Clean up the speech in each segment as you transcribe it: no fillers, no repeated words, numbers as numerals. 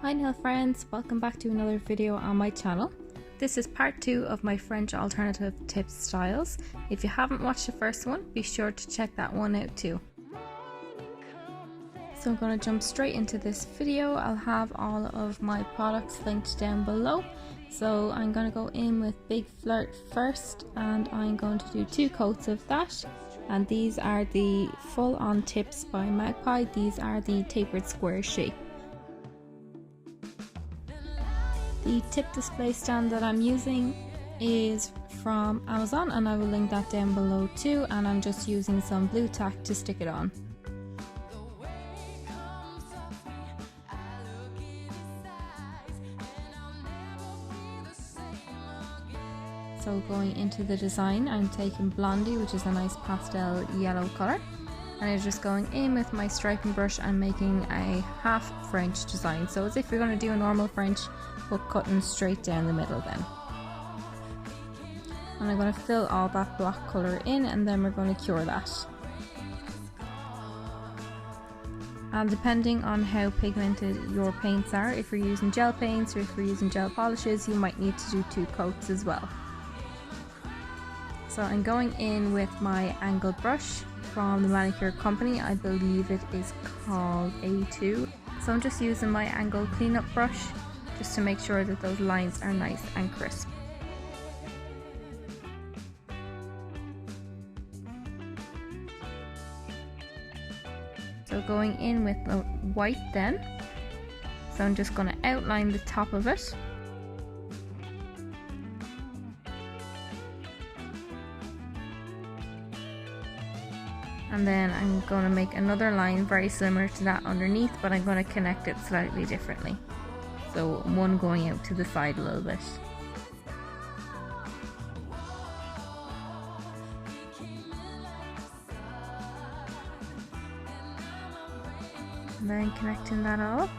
Hi nail friends, welcome back to another video on my channel. This is part 2 of my French alternative tips styles. If you haven't watched the first one, be sure to check that one out too. So I'm going to jump straight into this video. I'll have all of my products linked down below. So I'm going to go in with Big Flirt first, and I'm going to do 2 coats of that. And these are the Full On Tips by Magpie. These are the tapered square shape. The tip display stand that I'm using is from Amazon, and I will link that down below too, and I'm just using some blue tack to stick it on. So going into the design, I'm taking Blondie, which is a nice pastel yellow colour, and I'm just going in with my striping brush and making a half French design. So as if you're going to do a normal French, but cutting straight down the middle then. And I'm going to fill all that black colour in, and then we're going to cure that. And depending on how pigmented your paints are, if you're using gel paints or if you're using gel polishes, you might need to do 2 coats as well. So I'm going in with my angled brush from the manicure company. I believe it is called A2. So I'm just using my angled cleanup brush just to make sure that those lines are nice and crisp. So going in with the white then. So I'm just going to outline the top of it. And then I'm going to make another line very similar to that underneath, but I'm going to connect it slightly differently. So one going out to the side a little bit. And then connecting that all up.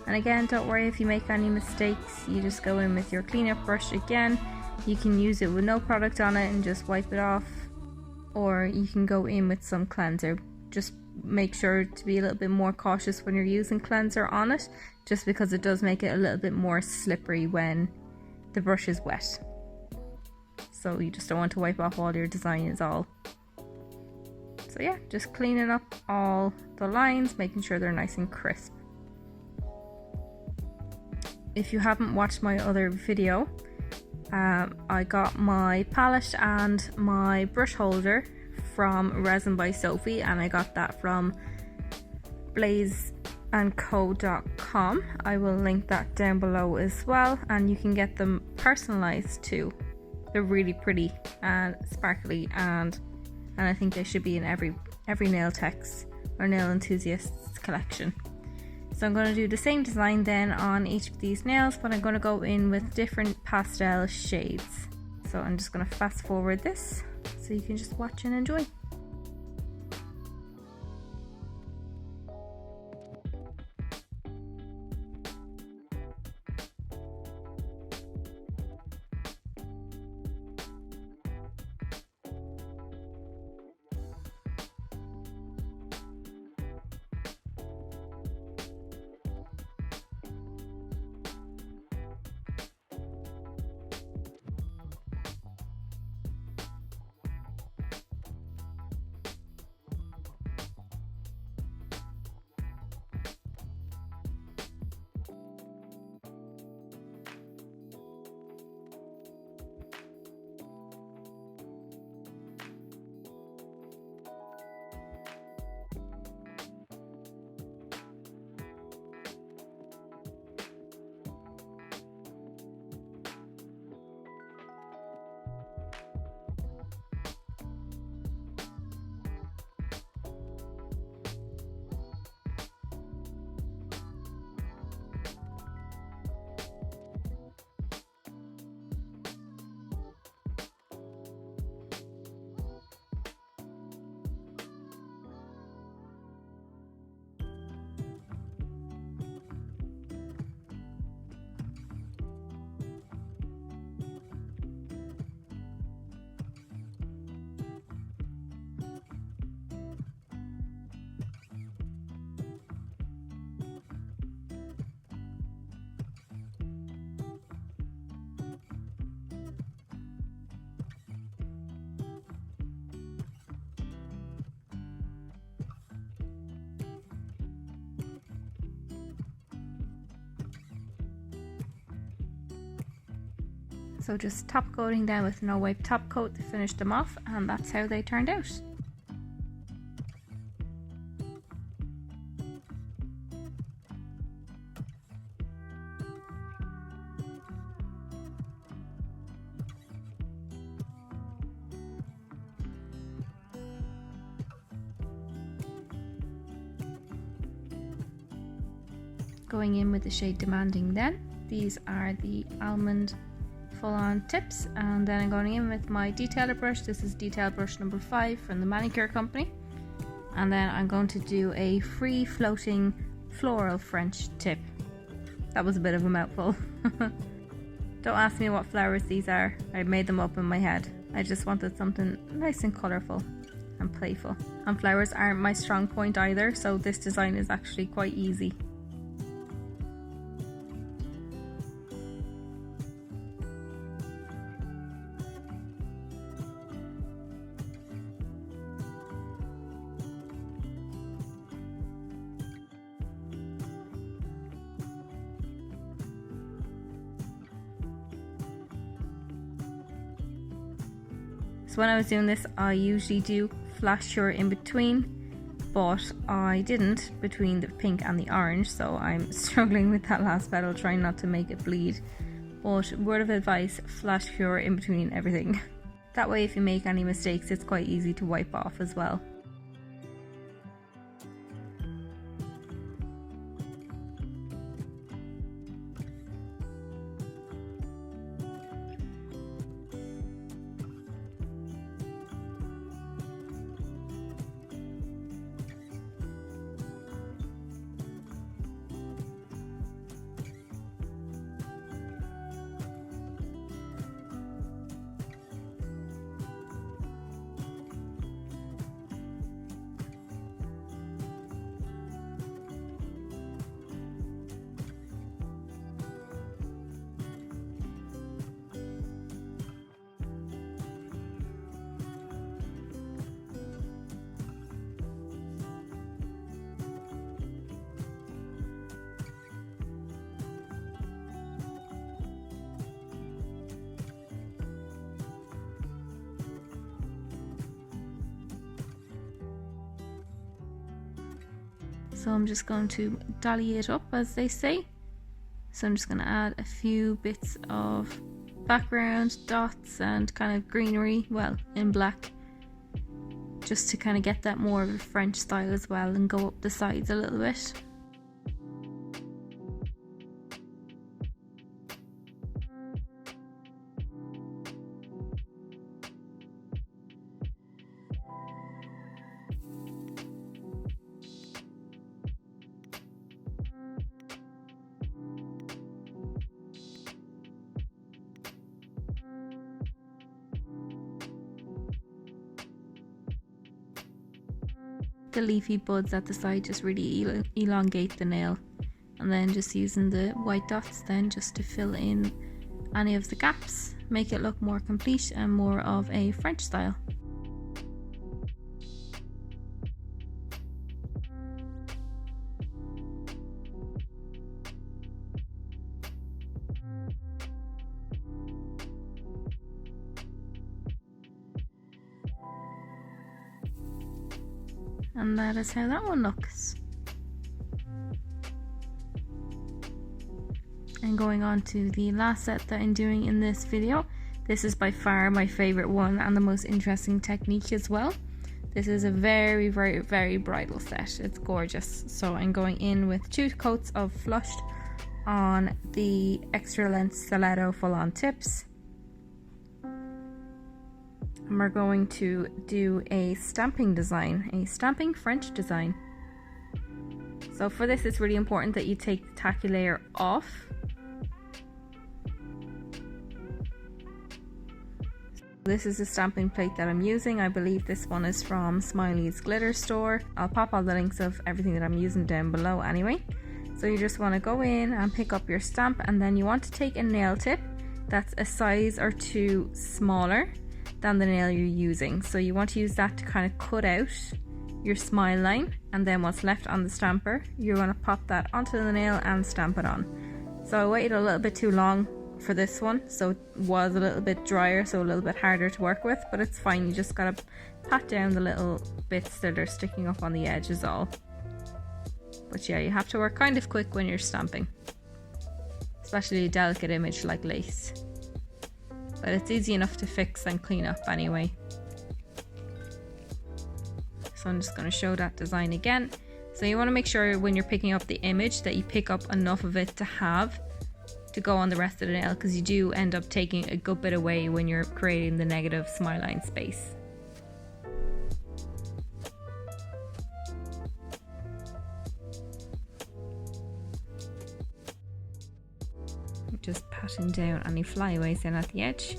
And again, don't worry if you make any mistakes, you just go in with your cleanup brush again. You can use it with no product on it and just wipe it off, or you can go in with some cleanser. Just make sure to be a little bit more cautious when you're using cleanser on it, just because it does make it a little bit more slippery when the brush is wet. So you just don't want to wipe off all your design is all. So yeah, just cleaning up all the lines, making sure they're nice and crisp. If you haven't watched my other video, I got my palette and my brush holder from Resin by Sophie, and I got that from blazeandco.com. I will link that down below as well, and you can get them personalized too. They're really pretty and sparkly, and I think they should be in every nail tech's or nail enthusiast's collection. So I'm going to do the same design then on each of these nails, but I'm going to go in with different pastel shades. So I'm just going to fast forward this so you can just watch and enjoy. So just top coating them with no wipe top coat to finish them off, and that's how they turned out. Going in with the shade Demanding then. These are the almond full-on tips, and then I'm going in with my detailer brush. This is detail brush number 5 from the manicure company, and then I'm going to do a free floating floral French tip. That was a bit of a mouthful. Don't ask me what flowers these are, I made them up in my head. I just wanted something nice and colourful and playful, and flowers aren't my strong point either, so this design is actually quite easy. So when I was doing this, I usually do flash cure in between, but I didn't between the pink and the orange, so I'm struggling with that last petal, trying not to make it bleed. But word of advice, flash cure in between everything. That way if you make any mistakes, it's quite easy to wipe off as well. So I'm just going to dolly it up, as they say. So I'm just going to add a few bits of background, dots and kind of greenery, well, in black, just to kind of get that more of a French style as well, and go up the sides a little bit. The leafy buds at the side just really elongate the nail, and then just using the white dots then just to fill in any of the gaps, make it look more complete and more of a French style. And that is how that one looks. And going on to the last set that I'm doing in this video. This is by far my favorite one and the most interesting technique as well. This is a very bridal set. It's gorgeous. So I'm going in with 2 coats of flushed on the extra length stiletto full on tips. And we're going to do a stamping design, a stamping French design. So for this, it's really important that you take the tacky layer off. This is a stamping plate that I'm using. I believe this one is from Smiley's Glitter Store. I'll pop all the links of everything that I'm using down below anyway. So you just want to go in and pick up your stamp, and then you want to take a nail tip that's a size or 2 smaller than the nail you're using. So you want to use that to kind of cut out your smile line, and then what's left on the stamper, you're going to pop that onto the nail and stamp it on. So I waited a little bit too long for this one, so it was a little bit drier, so a little bit harder to work with, but it's fine. You just gotta pat down the little bits that are sticking up on the edge is all. But yeah, you have to work kind of quick when you're stamping, especially a delicate image like lace. But it's easy enough to fix and clean up anyway. So I'm just going to show that design again. So you want to make sure when you're picking up the image that you pick up enough of it to have to go on the rest of the nail, because you do end up taking a good bit away when you're creating the negative smile line space. Just patting down any flyaways in at the edge.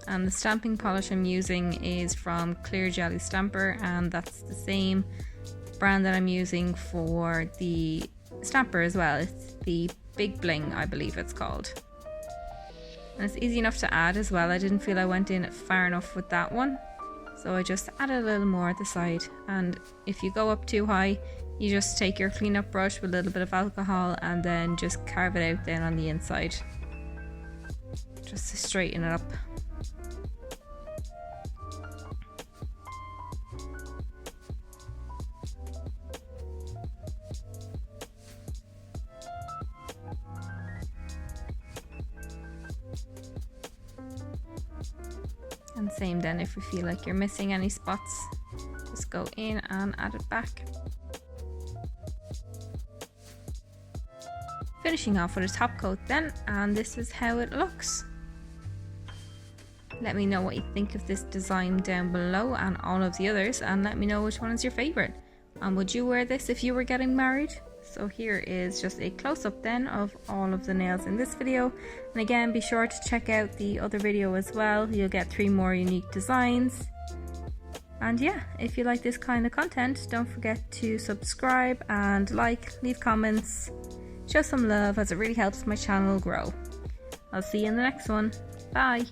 And the stamping polish I'm using is from Clear Jelly Stamper, and that's the same brand that I'm using for the stamper as well. It's the Big Bling, I believe it's called. And it's easy enough to add as well. I didn't feel I went in far enough with that one, so I just added a little more at the side. And if you go up too high, you just take your cleanup brush with a little bit of alcohol and then just carve it out then on the inside, just to straighten it up. And same then, if you feel like you're missing any spots, just go in and add it back. Finishing off with a top coat then, and this is how it looks. Let me know what you think of this design down below and all of the others, and let me know which one is your favorite. And would you wear this if you were getting married? So here is just a close-up then of all of the nails in this video. And again, be sure to check out the other video as well. You'll get 3 more unique designs. And yeah, if you like this kind of content, don't forget to subscribe and like, leave comments, show some love, as it really helps my channel grow. I'll see you in the next one. Bye!